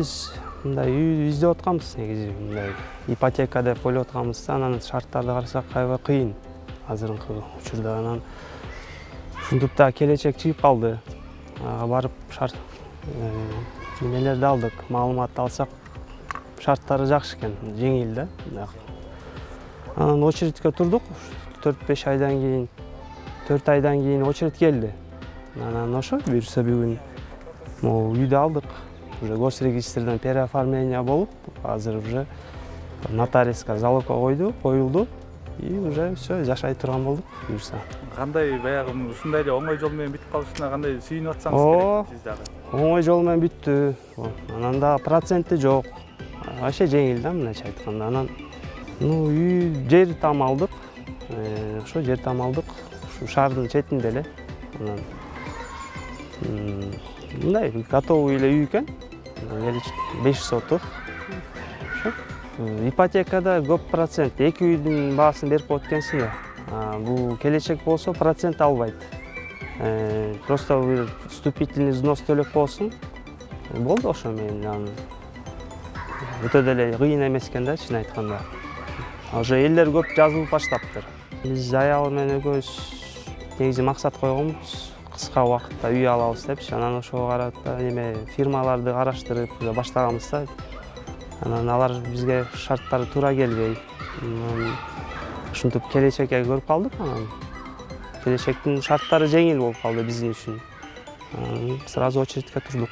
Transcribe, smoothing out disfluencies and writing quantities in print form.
биз мындай үй издеп атканбыз, негизи мындай ипотека деп ойлоп атканбыз да, анан шарттарды карасак аябай кыйын азыркы учурда. Анан ушинтип да келечек чыгып калды. Барып шарт немелерди алдык, маалыматты алсак шарттары жакшы экен, жеңил да. Анан очередке турдук, 4-5 айдан кийин, 4 айдан кийин очередь келди. Анан ошо буюрса бүгүн могу үйдү алдык. Уже госрегистрден переоформление болуп, азыр уже нотариуска залогко коюлду. И уже все, жашай турган болдук буюрса. Кандай баягы ушундай эле оңой жол менен бүтүп калышына кандай сүйүнүп атсаңыз керек сиз дагы? Оңой жол менен бүттү. Анан да проценти жок. Вообще жеңил да, мындайча айтканда. Анан үй жер там алдык. Ошо жер там алдык. Ушу шаардын четинде эле. Анан мындай готовый эле үй экен. 5 соток. Ошо. Ипотекада көп процент, 2 үйдүн баасын берип коет экенсиң да. Бул келечек болсо процент албайт. Просто бир вступительный взнос төлөп коесуң. Болду ошо менен. Өтө деле кыйын эмес экен да, чын айтканда. Уже элдер көп жазылып баштаптыр. Биз аялы менен экөөбүз негизи максат койгонбуз, кыска убакытта үй алабыз депчи. Анан ошого карата фирмаларды караштырып баштаганбыз да. Анан алар бизге шарттары туура келбей, ушинтип келечекке көрүп калдык. Анан келечектин шарттары жеңил болуп калды биздин үчүн. Сразу очередке турдук.